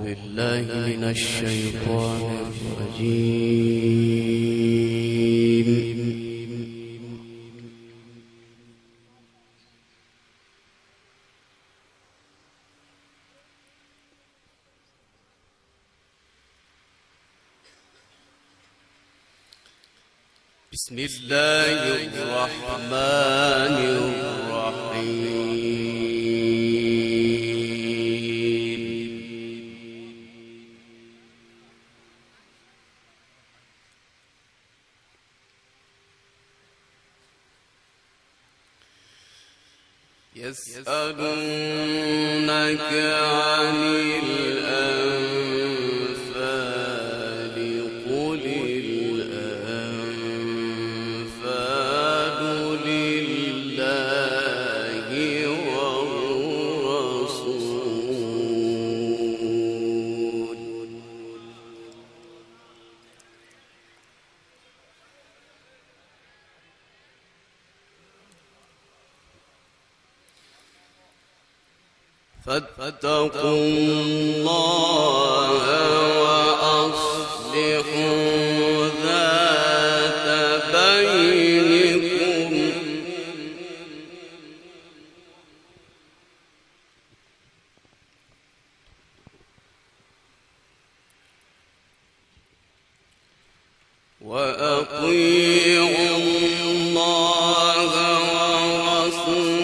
بالله من الشيطان الرجيم. بسم الله الرحمن الرحيم. يسألونك عن الأنفال قل الأنفال لله والرسول. فاتقوا الله وأصلحوا ذات بينكم. وأطيعوا الله ورسوله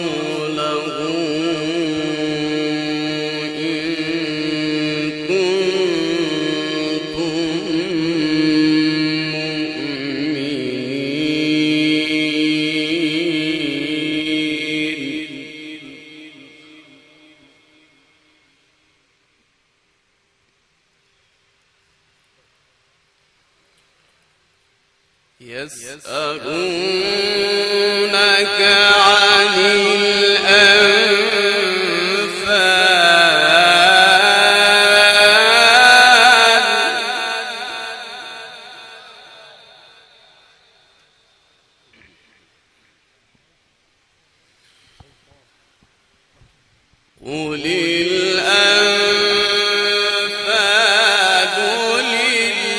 يسألونك عن الأنفال قل الأنفال لله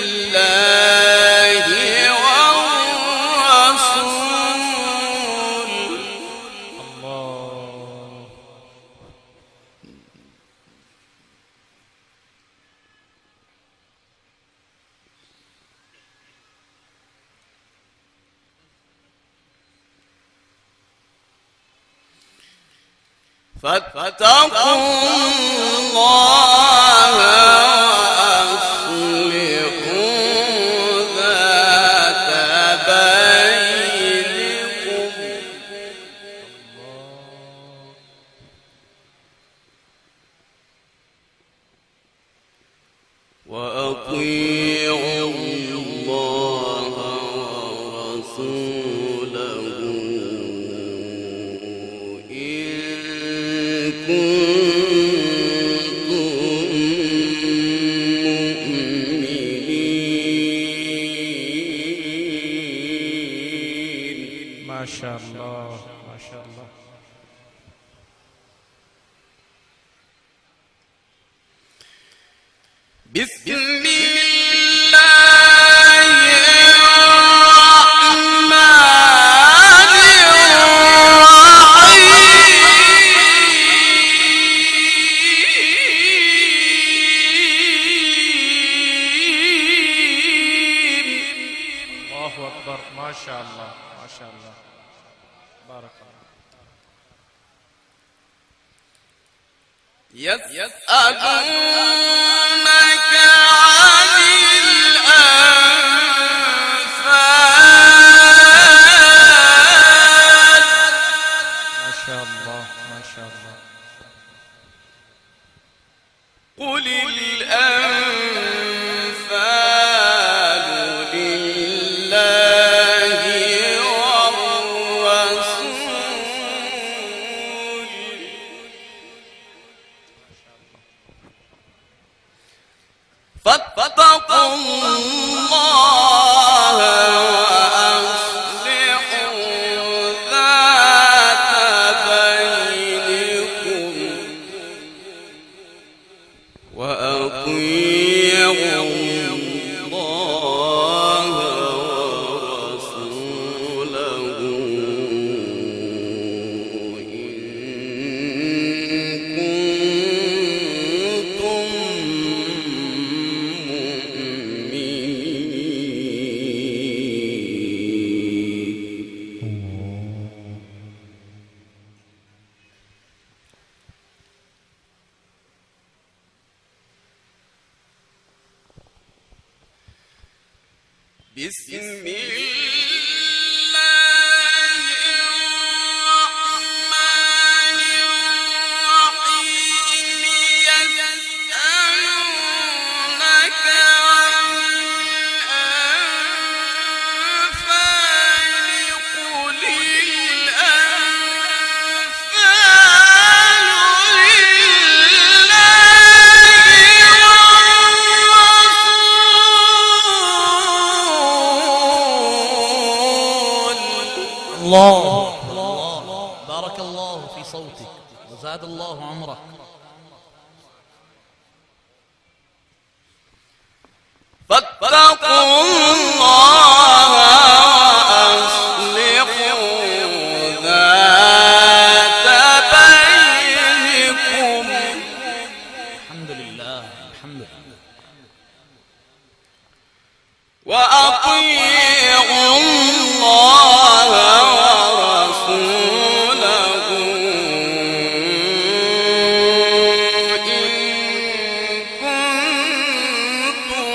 والرسول. الله. فاتقوا الله وأصلحوا ذات بينكم. وأطيعوا الله ورسوله إن كنتم مؤمنين. ما شاء الله ما شاء الله. بسم الله الرحمن الرحيم. الله أكبر. ما شاء الله ما شاء الله. بارك الله. يسألونك عن الأنفال ما شاء الله ما شاء الله. قل الأنفال لله والرسول. فاتقوا الله وأصلحوا ذات بينكم. وأطيعوا الله ورسوله إن كنتم بسم الله الرحمن الرحيم يسألونك عن الأنفال قل الله الله، بارك الله في صوتك وزاد الله عمرك. فاتقوا الله وأصلحوا ذات بينكم. الحمد لله الحمد لله. وأطيعوا الله ورسوله إن كنتم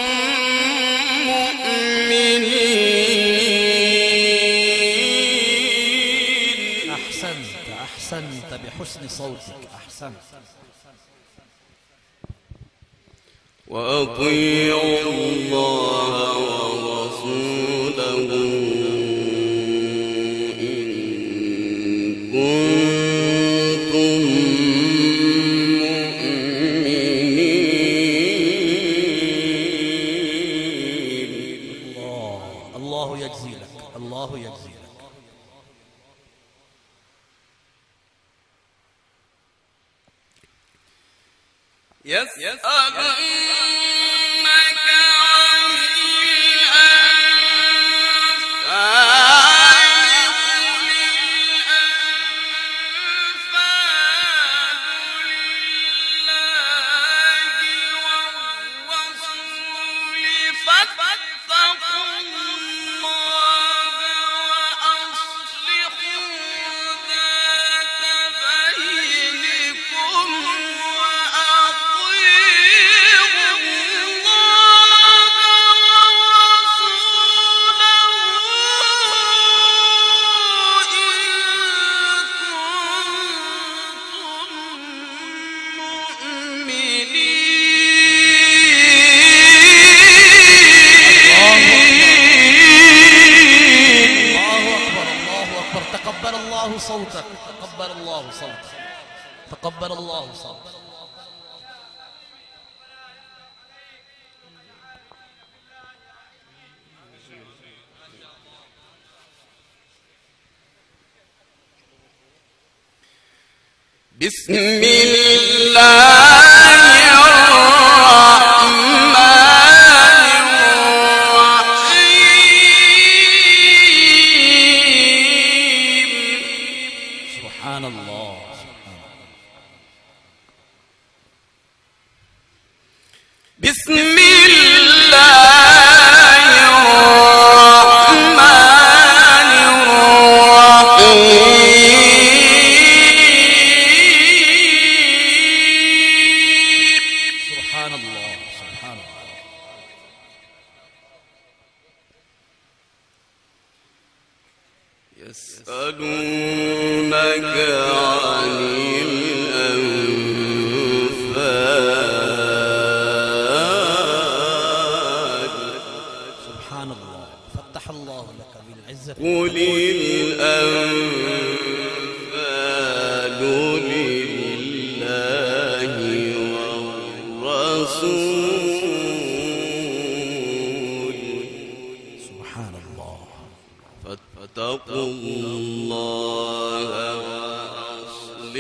مؤمنين. أحسنت أحسنت بحسن صوتك، أحسنت. وأطيعوا الله ورسوله إن كنتم مؤمنين. الله يجزي لك، الله يجزي لك. يسألونك عن الأنفال قل الأنفال لله والرسول فاتقوا الله وأصلحوا ذات بينكم وأطيعوا تقبل الله صوتك، تقبل الله صوتك، تقبل الله صوتك. بسم الله الرحمن الرحيم. سبحان الله. بسم الله الرحمن الرحيم. سبحان الله سبحان الله. يسألونك عن الأنفال سبحان الله. فتح الله لك بالعزة. قل الأنفال لله والرسول سبحان الله. فاتقوا الله وأصلحوا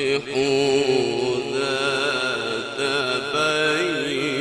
ذات بينكم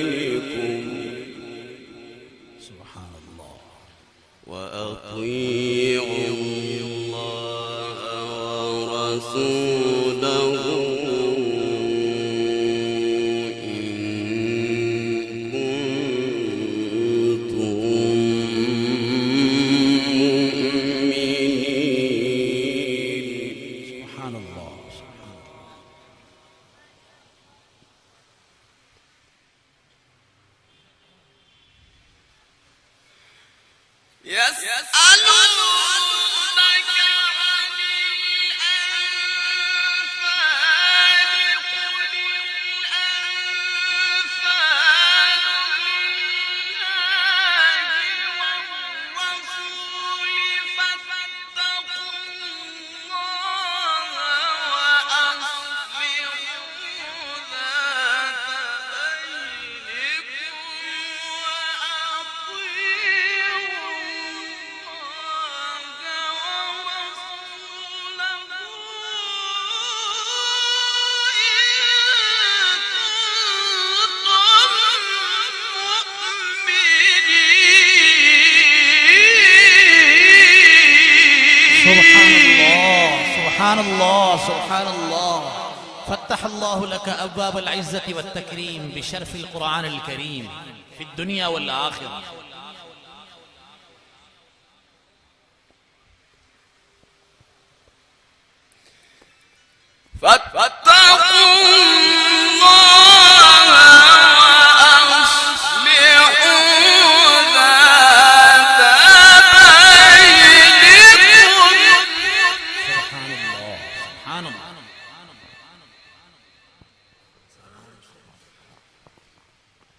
سبحان الله سبحان الله. فتح الله لك أبواب العزة والتكريم بشرف القرآن الكريم في الدنيا والآخرة. فاتقوا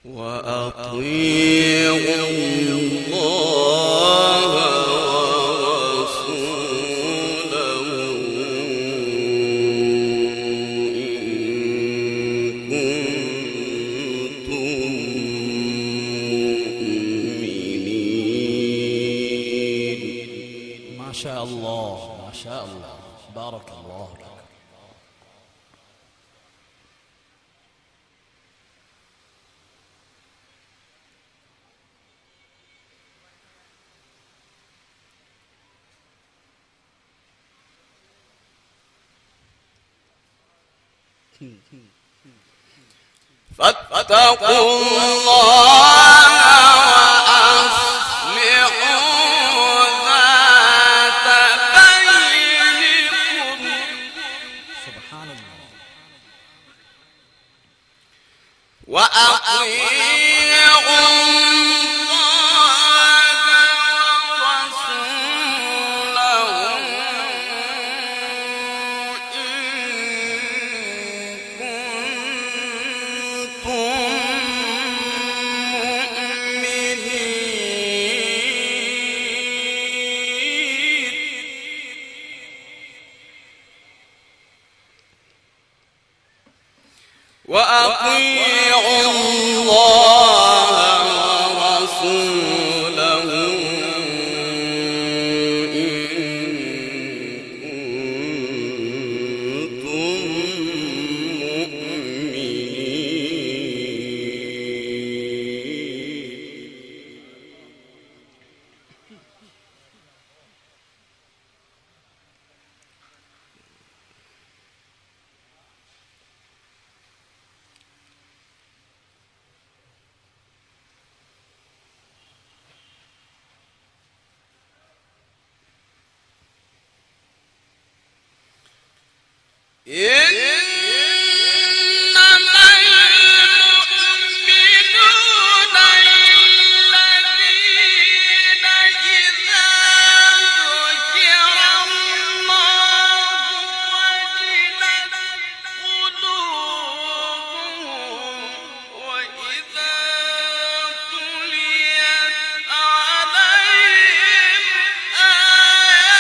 وأطيعوا الله ورسوله إن كنتم مؤمنين. ما شاء الله ما شاء الله. بارك الله لك. فاتقوا الله وأصلحوا ذات بينكم. سبحان الله. وأطيعوا وأطيعوا الله ورسوله إن كنتم إنما المؤمنون الذين إذا ذكر الله وجلت قلوبهم وإذا تليت عليهم آياته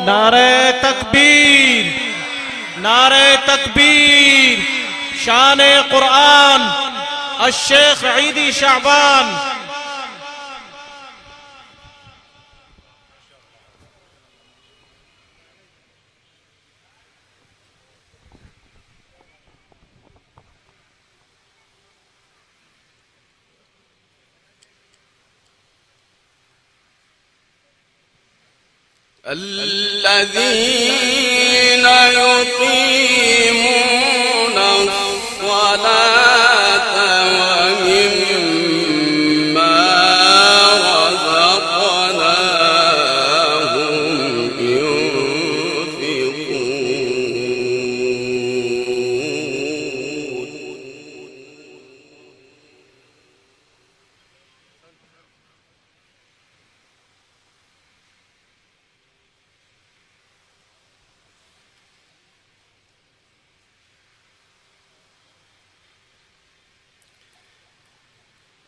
नारे तकबीर, नारे तकबीर। शान कुरान الشيخ عيدي شعبان. الذين يقيمون الصلاة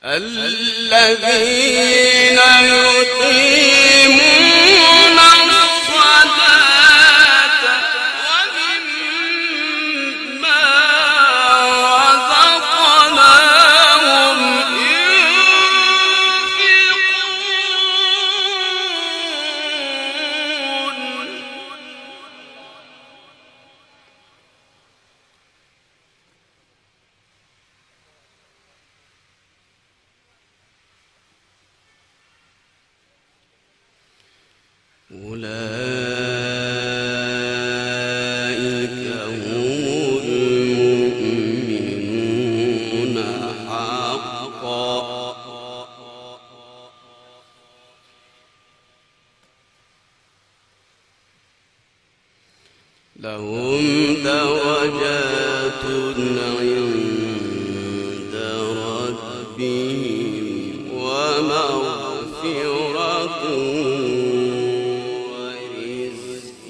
الذين يقيمون الصلاة ومما رزقناهم ينفقون أولئك هم المؤمنون حقا لهم درجات عند ربهم ومغفرة ورزق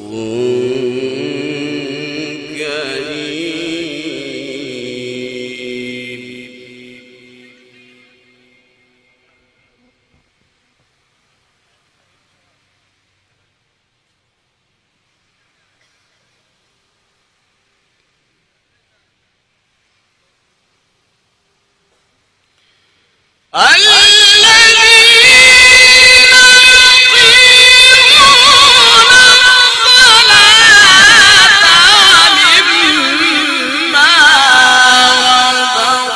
كريم. الذين يقيمون الصلاة ومما رزقناهم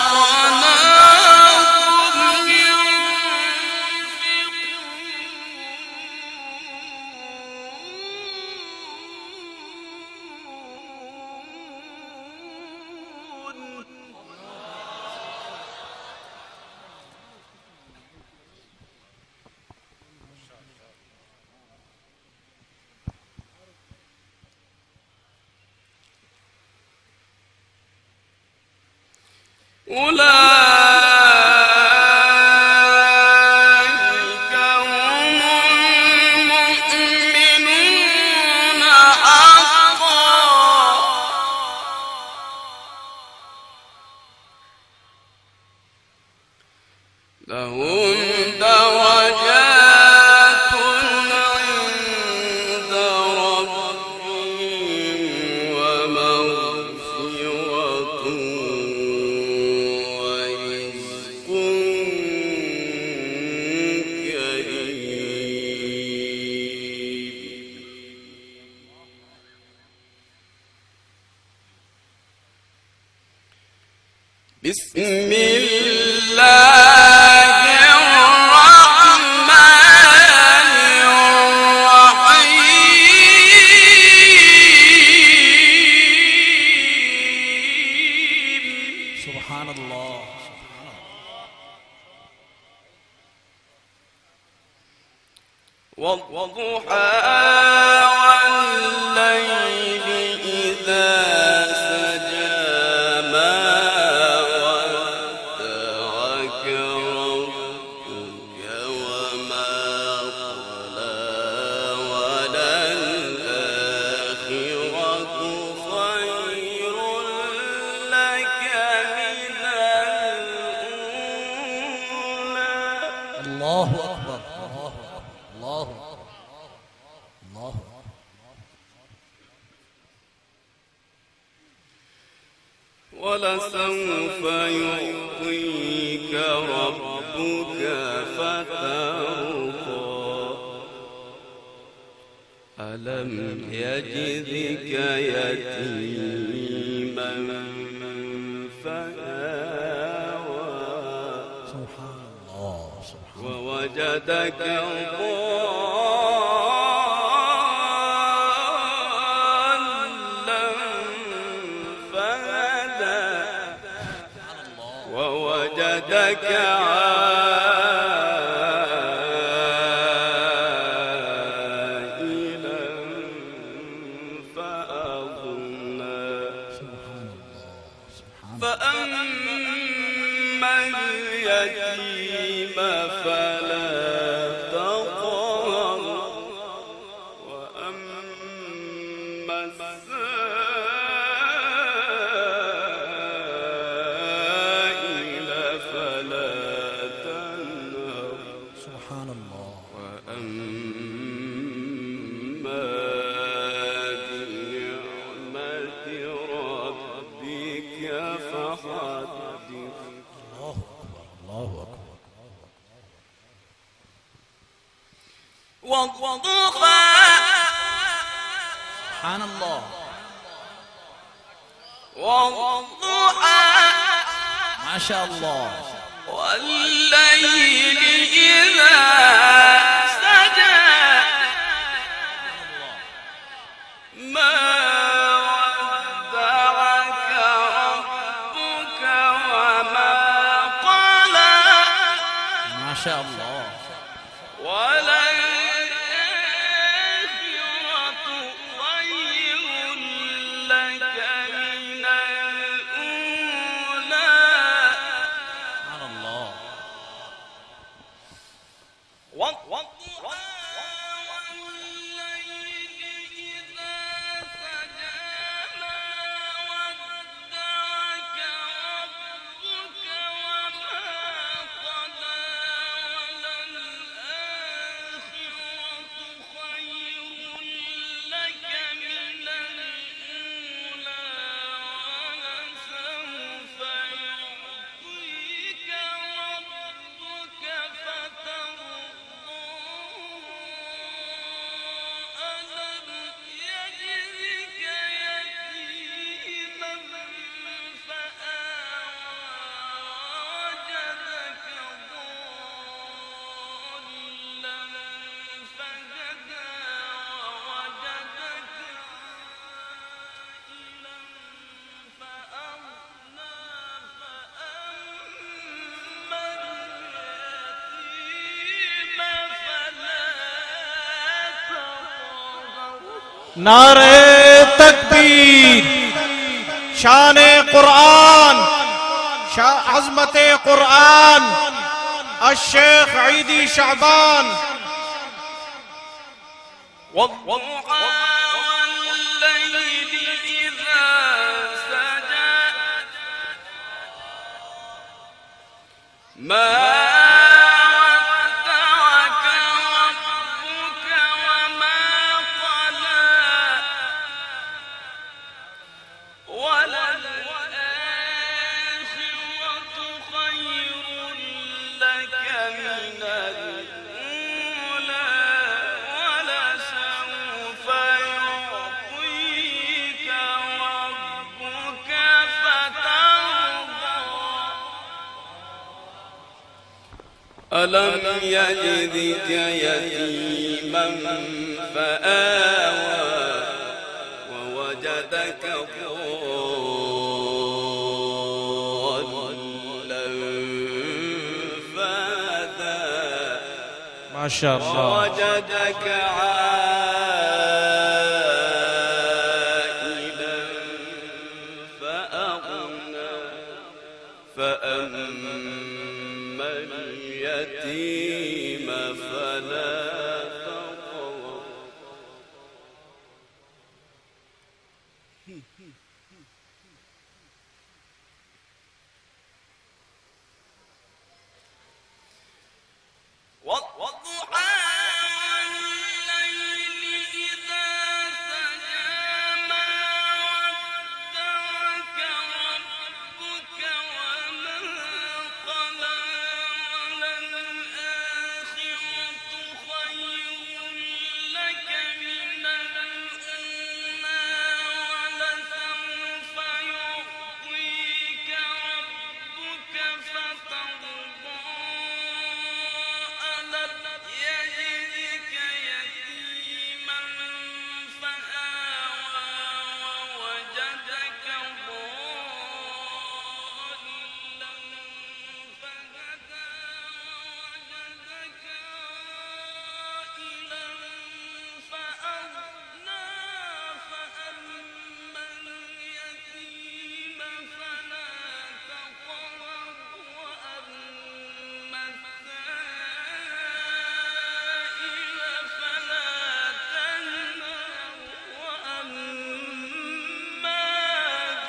أولئك هم المؤمنون حقا لهم درجات عند ربهم ومغفرة ورزق كريم. بسم الله الرحمن الرحيم. سبحان الله. والضحى والليل إذا سجى ما ودعك ربك وما قلى وللآخرة خير لك من الأولى. الله أكبر. الله أكبر. الله أكبر. ولسوف يعطيك ربك فترضى ألم يجدك يتيما فآوى سبحان الله. سبحان الله. ووجدك ضالا فهدى ووجدك عائلا فأغنى سبحان الله. سبحان الله. فأما اليتيم فلا تقهر وأما السائل فلا والضحى سبحان الله. والضحى ما شاء الله. والليل إذا سجى ما ودعك ربك وما قلى. ما شاء الله. وللآخرة خير لك من الأولى. سبحان الله. والضحى والليل إذا سجى ما ودعك ربك وما قلى. وللآخرة خير لك من الأولى. ولسوف يعطيك ربك فترضى. ألم يجدك يتيما فآوى وجدك ضالا فهدى ووجدك عائلا فأغنى. فأما اليتيم فلا تقهر. نعرے تکبیر، شان قرآن، عظمت قرآن، الشیخ عیدی شعبان. والضحى والليل إذا سجى ما ودعك ربك وما قلى. وللآخرة خير لك من الأولى. ولسوف يعطيك ربك فترضى. ألم يجدك يتيما فآوى ووجدك ضالا فهدى. ما شاء الله. ووجدك عائلا فأغنى. فأما اليتيم فلا تقهر. والضحى والليل إذا سجى ما ودعك ربك وما قلى. وللآخرة خير لك من الأولى. ولسوف يعطيك ربك فترضى. ألم يجدك يتيما فآوى ووجدك ضالا فهدى. ووجدك عائلا فأغنى. فأما اليتيم فلا تقهر. وأما السائل فلا تنهر. وأما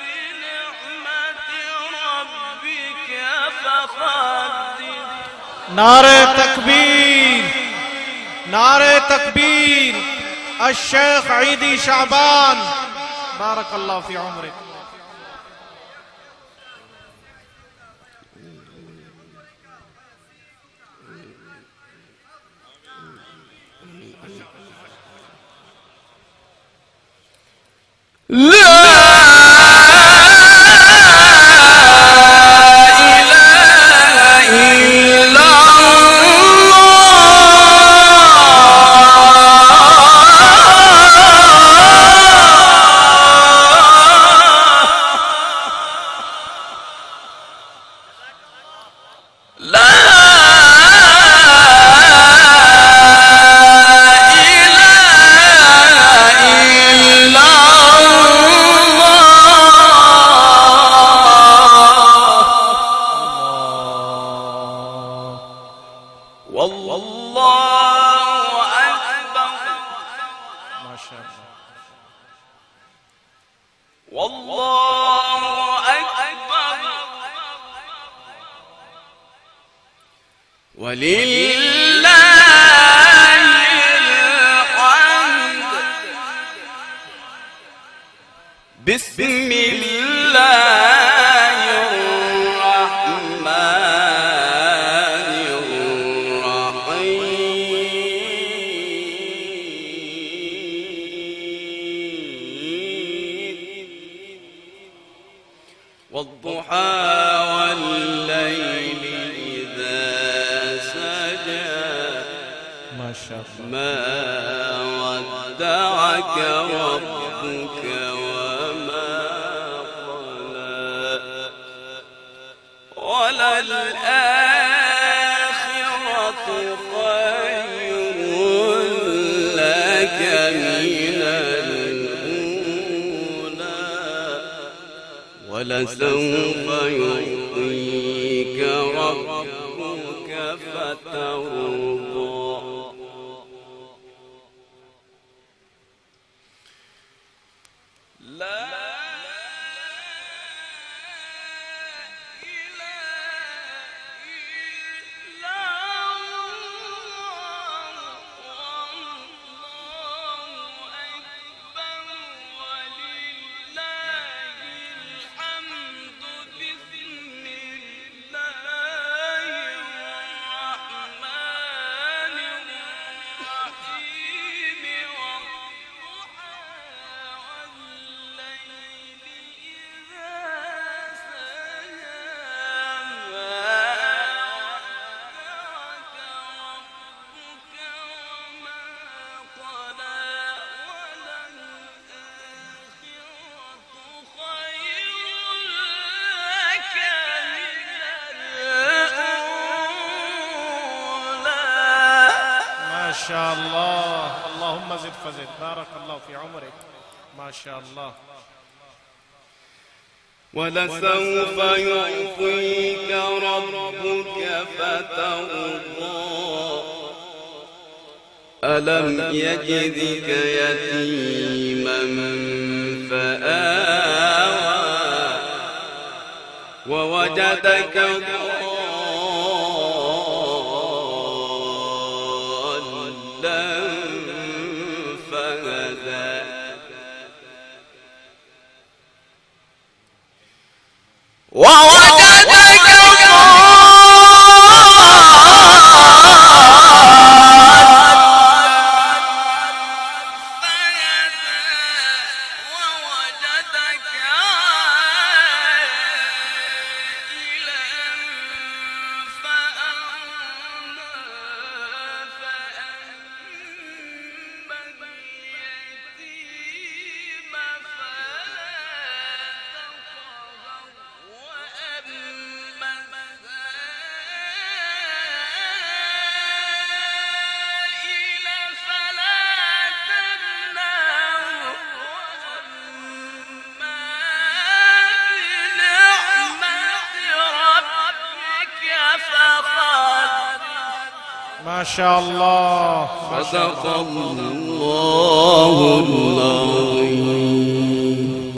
بنعمة ربك فحدث. نعرے تکبیر، نعرے تکبیر، الشیخ عیدی شعبان. بارک اللہ فی عمرک. بسم الله الرحمن الرحيم والضحى والليل إذا سجى ما شاء الله ما ودعك ربك وما قلى وللآخرة خير لك من الأولى ولسوف يعطيك ربك فترضى ما شاء الله. اللهم زد فزد. بارك الله في عمرك. ما شاء الله. ولسوف يعطيك ربك فترضى ألم يجدك يتيما فآوى ووجدك ضالا فهدى ووجدك ما شاء الله. صدق الله العظيم.